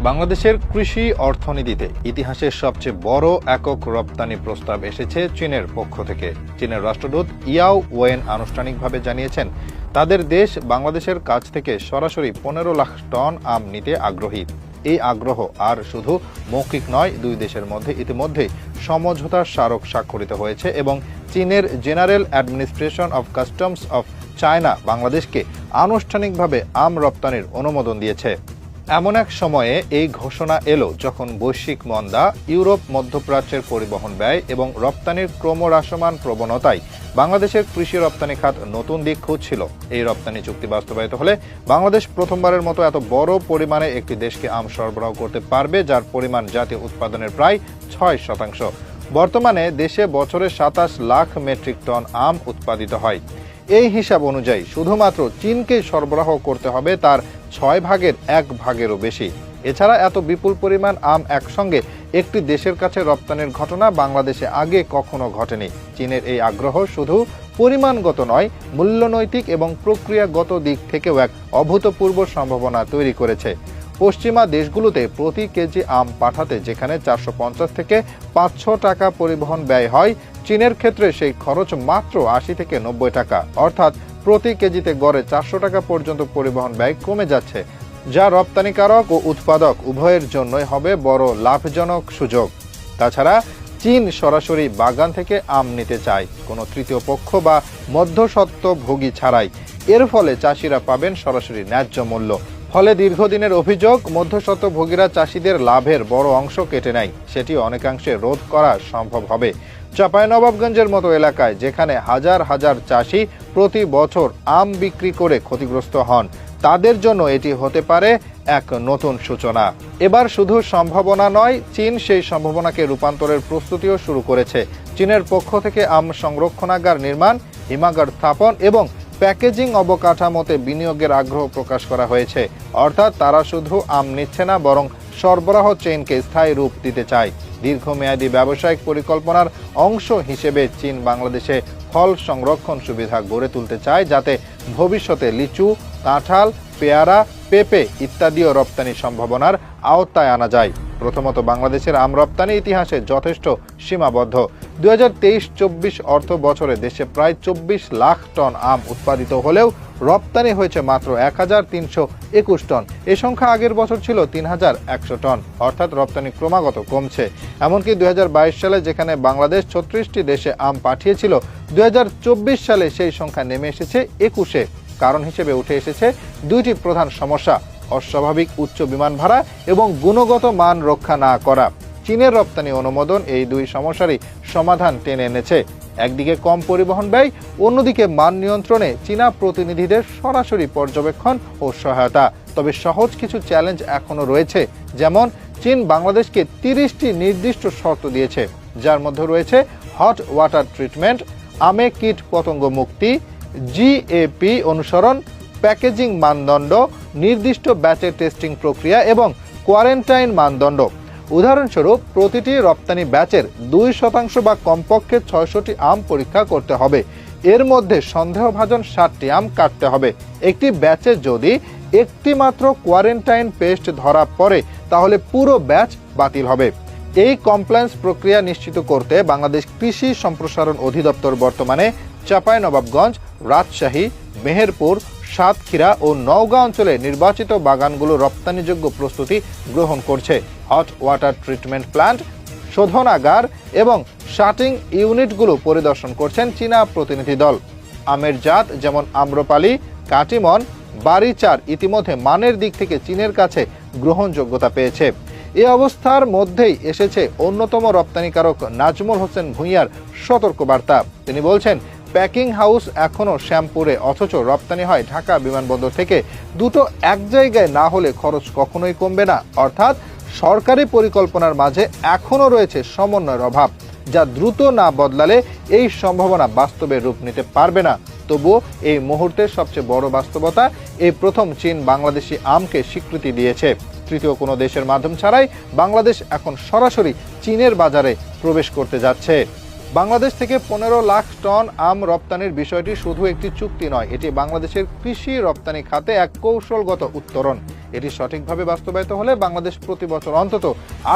বাংলাদেশের কৃষি অর্থনীতিতে ইতিহাসের সবচেয়ে বড় একক রপ্তানি প্রস্তাব এসেছে চীনের পক্ষ থেকে। চীনের রাষ্ট্রদূত ইয়াও ওয়েন আনুষ্ঠানিকভাবে জানিয়েছেন, তাদের দেশ বাংলাদেশের কাছ থেকে সরাসরি 15 লাখ টন আম নিতে আগ্রহী। এই আগ্রহ আর শুধু মৌখিক নয়, দুই দেশের মধ্যে ইতিমধ্যে সমঝোতার স্মারক স্বাক্ষরিত হয়েছে এবং চীনের general administration of customs of China বাংলাদেশকে আনুষ্ঠানিকভাবে আম রপ্তানির অনুমোদন দিয়েছে। এমন এক সময়ে এই ঘোষণা এলো যখন বৈশ্বিক মন্দা, ইউরোপ মধ্যপ্রাচ্যের পরিবহন ব্যয় এবং রপ্তানির ক্রমহ্রাসমান প্রবণতায় বাংলাদেশের কৃষি রপ্তানি খাত নতুন দিক খুঁজছিল। এই রপ্তানি চুক্তি বাস্তবায়িত হলে বাংলাদেশ প্রথমবারের মতো এত বড় পরিমাণে একটি দেশকে আম সরবরাহ করতে পারবে, যার পরিমাণ জাতীয় উৎপাদনের প্রায় 6%। বর্তমানে দেশে বছরে 27 লাখ মেট্রিক টন আম উৎপাদিত হয়। এই হিসাব অনুযায়ী শুধুমাত্র চীনকে সরবরাহ করতে হবে তার 6 ভাগের 1 ভাগেরও বেশি। এছাড়া এত বিপুল পরিমাণ আম একসঙ্গে একটি দেশের কাছে রপ্তানির ঘটনা বাংলাদেশে আগে কখনো ঘটেনি। চীনের এই আগ্রহ শুধু পরিমাণগত নয়, মূল্যনৈতিক এবং প্রক্রিয়াগত দিক থেকেও এক অভূতপূর্ব সম্ভাবনা তৈরি করেছে। পশ্চিমা দেশগুলোতে প্রতি কেজি আম পাঠাতে যেখানে 450 থেকে 500 টাকা পরিবহন ব্যয় হয়, চীনের ক্ষেত্রে সেই খরচ মাত্র 80 থেকে 90 টাকা, অর্থাৎ প্রতি কেজিতে গড়ে 400 টাকা পর্যন্ত পরিবহন ব্যয় কমে যাচ্ছে, যা রপ্তানিকারক ও উৎপাদক উভয়ের জন্যই হবে বড় লাভজনক সুযোগ। তাছাড়া চীন সরাসরি বাগান থেকে আম নিতে চায়, কোনো তৃতীয় পক্ষ বা মধ্যস্বত্বভোগী ছাড়াই। এর ফলে চাষিরা পাবেন সরাসরি ন্যায্য মূল্য। ফলে দীর্ঘদিনের অভিযোগ, মধ্যস্বত্বভোগীরা চাষিদের লাভের বড় অংশ কেটে নেয়, সেটি অনেকাংশে রোধ করা সম্ভব হবে। চাঁপাইনবাবগঞ্জের মতো এলাকায় যেখানে হাজার হাজার চাষি প্রতি বছর আম বিক্রি করে ক্ষতিগ্রস্ত হন, তাদের জন্য এটি হতে পারে এক নতুন সূচনা। এবার শুধু সম্ভাবনা নয়, চীন সেই সম্ভাবনাকে রূপান্তরের প্রস্তুতিও শুরু করেছে। চীনের পক্ষ থেকে আম সংরক্ষণাগার নির্মাণ, হিমাগার স্থাপন এবং প্যাকেজিং অবকাঠামোতে বিনিয়োগের আগ্রহ প্রকাশ করা হয়েছে। অর্থাৎ তারা শুধু আম নিচ্ছে না, বরং সরবরাহ চেইনকে স্থায়ী রূপ দিতে চায়। দীর্ঘমেয়াদী ব্যবসায়িক পরিকল্পনার অংশ হিসেবে চীন বাংলাদেশে ফল সংরক্ষণ সুবিধা গড়ে তুলতে চায়, যাতে ভবিষ্যতে লিচু, কাঁঠাল, পেয়ারা, পেঁপে ইত্যাদিও রপ্তানি সম্ভাবনার আওতায় আনা যায়। প্রথমত, বাংলাদেশের আম রপ্তানি ইতিহাসে যথেষ্ট সীমাবদ্ধ। 2023-24 অর্থ বছরে দেশে প্রায় 24 লাখ টন আম উৎপাদিত হলেও রপ্তানি হয়েছে মাত্র 1321 টন। এ সংখ্যা আগের বছর ছিল 3100 টন, অর্থাৎ রপ্তানি ক্রমাগত কমছে। এমনকি 2022 সালে যেখানে বাংলাদেশ 36টি দেশে আম পাঠিয়েছিল, 2024 সালে সেই সংখ্যা নেমে এসেছে 21-এ। কারণ হিসেবে উঠে এসেছে দুইটি প্রধান সমস্যা: অস্বাভাবিক উচ্চ বিমান ভাড়া এবং গুণগত মান রক্ষা না করা। চীনের রপ্তানি অনুমোদন এই দুই সমস্যারই সমাধান টেনে এনেছে। একদিকে কম পরিবহন ব্যয়, অন্যদিকে মান নিয়ন্ত্রণে চীনা প্রতিনিধিদের সরাসরি পর্যবেক্ষণ ও সহায়তা। তবে সহজ কিছু চ্যালেঞ্জ এখনো রয়েছে, যেমন চীন বাংলাদেশকে 30টি নির্দিষ্ট শর্ত দিয়েছে, যার মধ্যে রয়েছে হট ওয়াটার ট্রিটমেন্ট, আমে কীট পতঙ্গ মুক্তি, জিএপি অনুসরণ, প্যাকেজিং মানদণ্ড, নির্দিষ্ট ব্যাচের টেস্টিং প্রক্রিয়া এবং কোয়ারেন্টাইন মানদণ্ড। উদাহরণস্বরূপ, প্রতিটি রপ্তানি ব্যাচের 2% বা কমপক্ষে 600টি আম পরীক্ষা করতে হবে। এর মধ্যে সন্দেহভাজন 60টি আম কাটতে হবে। একটি ব্যাচে যদি একটি মাত্র কোয়ারেন্টাইন পেস্ট ধরা পড়ে, তাহলে পুরো ব্যাচ বাতিল হবে। এই কমপ্লায়েন্স প্রক্রিয়া নিশ্চিত করতে বাংলাদেশ কৃষি সম্প্রসারণ অধিদপ্তর বর্তমানে চাঁপাইনবাবগঞ্জ, রাজশাহী, মেহেরপুর, সাতক্ষীরা ও নওগাঁ অঞ্চলে নির্বাচিত বাগানগুলো রপ্তানিযোগ্য প্রস্তুতি গ্রহণ করছে। হট ওয়াটার ট্রিটমেন্ট প্ল্যান্ট, শোধনাগার এবং শাটিং ইউনিটগুলো পরিদর্শন করছেন চীনা প্রতিনিধি দল। আমের জাত যেমন আম্রপালি, কাটিমন, বাড়িচার ইতিমধ্যে মানের দিক থেকে চীনের কাছে গ্রহণযোগ্যতা পেয়েছে। এ অবস্থার মধ্যেই এসেছে অন্যতম রপ্তানিকারক নাজমুল হোসেন ভূঁইয়ার সতর্কবার্তা। তিনি বলছেন, প্যাকিং হাউস এখনও শ্যামপুরে, অথচ রপ্তানি হয় ঢাকা বিমানবন্দর থেকে। দুটো এক জায়গায় না হলে খরচ কখনোই কমবে না। অর্থাৎ সরকারি পরিকল্পনার মাঝে এখনও রয়েছে সমন্বয়ের অভাব, যা দ্রুত না বদলালে এই সম্ভাবনা বাস্তবে রূপ নিতে পারবে না। তবুও এই মুহূর্তের সবচেয়ে বড় বাস্তবতা, এই প্রথম চীন বাংলাদেশি আমকে স্বীকৃতি দিয়েছে। তৃতীয় কোনো দেশের মাধ্যম ছাড়াই বাংলাদেশ এখন সরাসরি চীনের বাজারে প্রবেশ করতে যাচ্ছে। বাংলাদেশ থেকে 15 লাখ টন আম রপ্তানির বিষয়টি শুধু একটি চুক্তি নয়, এটি বাংলাদেশের কৃষি রপ্তানি খাতে এক কৌশলগত উত্তরণ। এটি সঠিকভাবে বাস্তবায়িত হলে বাংলাদেশ প্রতি বছর অন্তত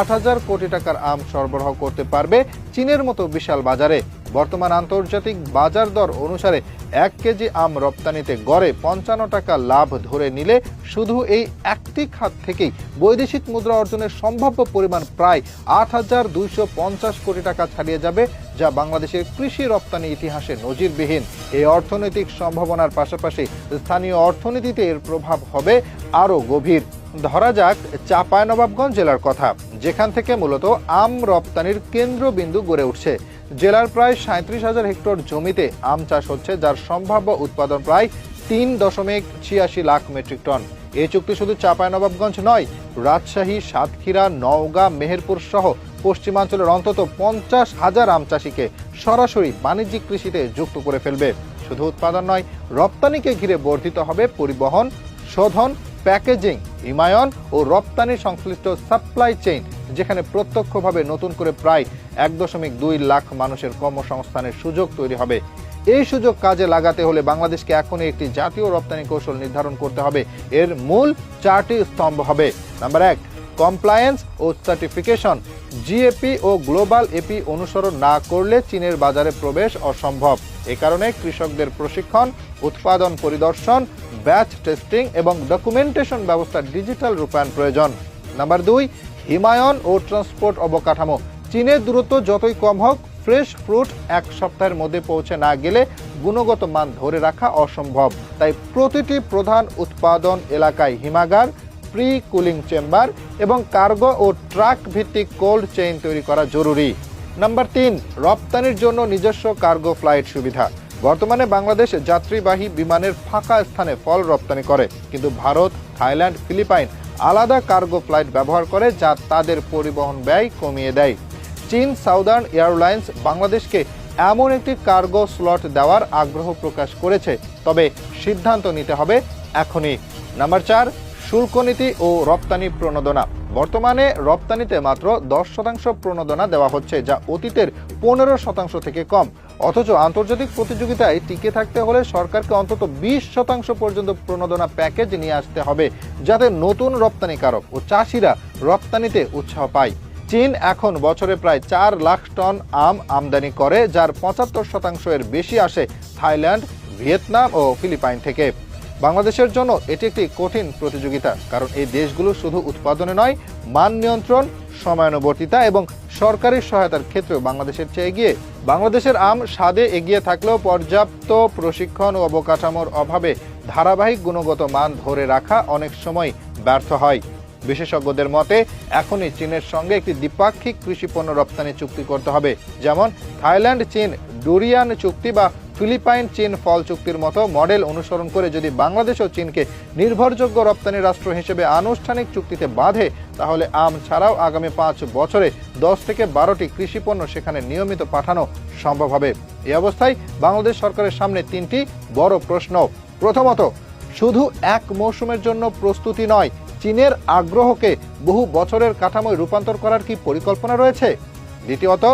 ৮,০০০ কোটি টাকার আম সরবরাহ করতে পারবে চীনের মতো বিশাল বাজারে। বর্তমান আন্তর্জাতিক বাজার দর অনুসারে ১ কেজি আম রপ্তানিতে গড়ে ৫৫ টাকা লাভ ধরে নিলে শুধু এই একটি খাত থেকেই বৈদেশিক মুদ্রা অর্জনের সম্ভাব্য পরিমাণ প্রায় ৮,২৫০ কোটি টাকা ছাড়িয়ে যাবে, যা বাংলাদেশের কৃষি রপ্তানি ইতিহাসে নজিরবিহীন। এই অর্থনৈতিক সম্ভাবনার পাশাপাশি স্থানীয় অর্থনীতিতে এর প্রভাব হবে আরও গভীর। ধরা যাক চাঁপাইনবাবগঞ্জ জেলার কথা, যেখান থেকে মূলত আম রপ্তানির কেন্দ্রবিন্দু গড়ে উঠছে। জেলার প্রায় ৩৭,০০০ হেক্টর জমিতে আম চাষ হচ্ছে, যার সম্ভাব্য উৎপাদন প্রায় ৩.৮৬ লাখ মেট্রিক টন। এই চুক্তি শুধু চাঁপাইনবাবগঞ্জ নয়, রাজশাহী, সাতক্ষীরা, নওগাঁ, মেহেরপুর সহ পশ্চিমাঞ্চলের অন্তত ৫০,০০০ আম চাষিকে সরাসরি বাণিজ্যিক কৃষিতে যুক্ত করে ফেলবে। শুধু উৎপাদন নয়, রপ্তানিকে ঘিরে বর্ধিত হবে পরিবহন, শোধন, প্যাকেজিং, হিমায়ন ও রপ্তানি সংশ্লিষ্ট সাপ্লাই চেইন, যেখানে প্রত্যক্ষভাবে নতুন করে প্রায় ১.২ লাখ মানুষের কর্মসংস্থানের সুযোগ তৈরি হবে। এই সুযোগ কাজে লাগাতে হলে বাংলাদেশকে এখনই একটি জাতীয় রপ্তানি কৌশল নির্ধারণ করতে হবে। এর মূল 4টি স্তম্ভ হবে। নাম্বার 1, কমপ্লায়েন্স ও সার্টিফিকেশন। জিএপি ও গ্লোবাল এপি অনুসরণ না করলে চীনের বাজারে প্রবেশ অসম্ভব। এ কারণে কৃষকদের প্রশিক্ষণ, উৎপাদন পরিদর্শন, ব্যাচ টেস্টিং এবং ডকুমেন্টেশন ব্যবস্থার ডিজিটাল রূপায়ণ প্রয়োজন। নাম্বার 2, হিমায়ন ও ট্রান্সপোর্ট অবকাঠামো। চীনের দূরত্ব যতই কম হোক, ফ্রেশ ফ্রুট 1 সপ্তাহের মধ্যে পৌঁছে না গেলে গুণগত মান ধরে রাখা অসম্ভব। তাই প্রতিটি প্রধান উৎপাদন এলাকায় হিমাগার, প্রি কুলিং চেম্বার এবং কার্গো ও ট্রাক ভিত্তিক কোল্ড চেইন তৈরি করা জরুরি। নাম্বার 3, রপ্তানির জন্য নিজস্ব কার্গো ফ্লাইট সুবিধা। বর্তমানে বাংলাদেশ যাত্রীবাহী বিমানের ফাঁকা স্থানে ফল রপ্তানি করে, কিন্তু ভারত, থাইল্যান্ড, ফিলিপাইন আলাদা কার্গো ফ্লাইট ব্যবহার করে, যা তাদের পরিবহন ব্যয় কমিয়ে দেয়। চীন সাউদার্ন এয়ারলাইন্স বাংলাদেশকে এমন একটি কার্গো স্লট দেওয়ার আগ্রহ প্রকাশ করেছে, তবে সিদ্ধান্ত নিতে হবে এখনই। নাম্বার 4, শুল্ক নীতি ও রপ্তানি প্রণোদনা। বর্তমানে রপ্তানিতে মাত্র 10% প্রণোদনা দেওয়া হচ্ছে, যা অতীতের 15% থেকে কম। অথচ আন্তর্জাতিক প্রতিযোগিতায় টিকে থাকতে হলে সরকারকে অন্তত 20% পর্যন্ত প্রণোদনা প্যাকেজ নিয়ে আসতে হবে, যাতে নতুন রপ্তানিকারক ও চাষিরা রপ্তানিতে উৎসাহ পায়। চীন এখন বছরে প্রায় 4 লাখ টন আম আমদানি করে, যার 75% এর বেশি আসে থাইল্যান্ড, ভিয়েতনাম ও ফিলিপাইন থেকে। বাংলাদেশের জন্য এটি একটি কঠিন প্রতিযোগিতা, কারণ এই দেশগুলো শুধু উৎপাদনে নয়, মান নিয়ন্ত্রণ, সময়ানুবর্তিতা এবং সরকারি সহায়তার ক্ষেত্রেও বাংলাদেশের চেয়ে এগিয়ে। বাংলাদেশের আম স্বাদে এগিয়ে থাকলেও পর্যাপ্ত প্রশিক্ষণ ও অবকাঠামোর অভাবে ধারাবাহিক গুণগত মান ধরে রাখা অনেক সময় ব্যর্থ হয়। বিশেষজ্ঞদের মতে এখনই চীনের সঙ্গে একটি দ্বিপাক্ষিক কৃষি পণ্য রপ্তানি চুক্তি করতে হবে, যেমন থাইল্যান্ড চীন ডুরিয়ান চুক্তি বা ফিলিপাইন চীন ফল চুক্তির মতো মডেল অনুসরণ করে যদি বাংলাদেশ ও চীনকে নির্ভরযোগ্য রপ্তানি রাষ্ট্র হিসেবে আনুষ্ঠানিক চুক্তিতে বাঁধে, তাহলে আম ছাড়াও আগামী 5 বছরে 10 থেকে 12টি কৃষি পণ্য সেখানে নিয়মিত পাঠানো সম্ভব হবে। এই অবস্থায় বাংলাদেশ সরকারের সামনে 3টি বড় প্রশ্ন। প্রথমত, শুধু এক মৌসুমের জন্য প্রস্তুতি নয়, চীনের আগ্রহকে বহু বছরের কাঠামোয় রূপান্তর করার কি পরিকল্পনা রয়েছে? দ্বিতীয়ত,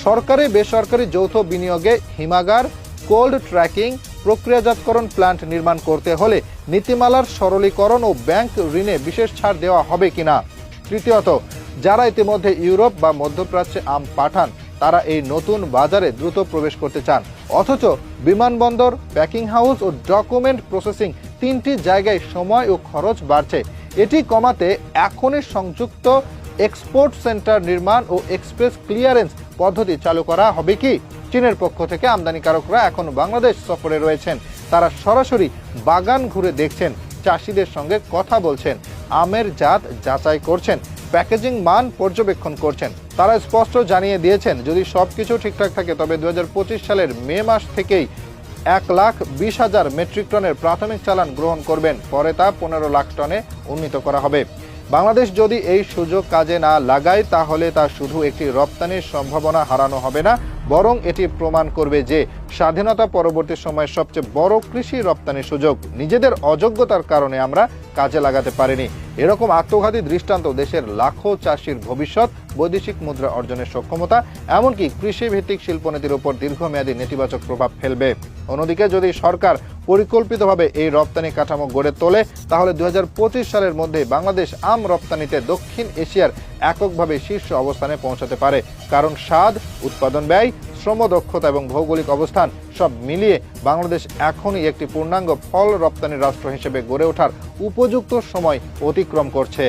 সরকারি বেসরকারি যৌথ বিনিয়োগে হিমাগার, কোল্ড ট্র্যাকিং, প্রক্রিয়াজাতকরণ প্ল্যান্ট নির্মাণ করতে হলে নীতিমালার সরলীকরণ ও ব্যাংক ঋণে বিশেষ ছাড় দেওয়া হবে কিনা? তৃতীয়ত, যারা ইতিমধ্যে ইউরোপ বা মধ্যপ্রাচ্যে আম পাঠান, তারা এই নতুন বাজারে দ্রুত প্রবেশ করতে চান, অথচ বিমানবন্দর, প্যাকিং হাউস ও ডকুমেন্ট প্রসেসিং 3টি জায়গায় সময় ও খরচ বাড়ছে। এটি কমাতে এখনই সংযুক্ত এক্সপোর্ট সেন্টার নির্মাণ ও এক্সপ্রেস ক্লিয়ারেন্স পদ্ধতি চালু করা হবে কি? চীনের পক্ষ থেকে আমদানিকারকরা এখন বাংলাদেশ সফরে রয়েছেন। তারা সরাসরি বাগান ঘুরে দেখছেন, চাষিদের সঙ্গে কথা বলছেন, আমের জাত যাচাই করছেন, প্যাকেজিং মান পর্যবেক্ষণ করছেন। তারা স্পষ্ট জানিয়ে দিয়েছেন, যদি সবকিছু ঠিকঠাক থাকে তবে 2025 সালের মে মাস থেকেই 1,20,000 মেট্রিক টনের প্রাথমিক চালান গ্রহণ করবেন। পরে তা 15 লাখ টনে উন্নীত করা হবে। বাংলাদেশ যদি এই সুযোগ কাজে না লাগায়, তাহলে তা শুধু একটি রপ্তানির সম্ভাবনা হারানো হবে না, বরং এটি প্রমাণ করবে যে স্বাধীনতা পরবর্তী সময়ের সবচেয়ে বড় কৃষি রপ্তানির সুযোগ নিজেদের অযোগ্যতার কারণে আমরা কাজে লাগাতে পারিনি। এরকম আত্মঘাতী দৃষ্টান্ত দেশের লাখো চাষির ভবিষ্যৎ, বৈদেশিক মুদ্রা অর্জনের সক্ষমতা, এমনকি কৃষিভিত্তিক শিল্পনীতির উপর দীর্ঘমেয়াদী নেতিবাচক প্রভাব ফেলবে। অন্যদিকে যদি সরকার পরিকল্পিতভাবে এই রপ্তানি কাঠামো গড়ে তোলে, তাহলে 2025 সালের মধ্যে বাংলাদেশ আম রপ্তানিতে দক্ষিণ এশিয়ার এককভাবে শীর্ষ অবস্থানে পৌঁছাতে পারে। কারণ স্বাদ, উৎপাদন ব্যয়, শ্রম দক্ষতা এবং ভৌগোলিক অবস্থান সব মিলিয়ে বাংলাদেশ এখনই একটি পূর্ণাঙ্গ ফল রপ্তানি রাষ্ট্র হিসেবে গড়ে ওঠার উপযুক্ত সময় অতিক্রম করছে।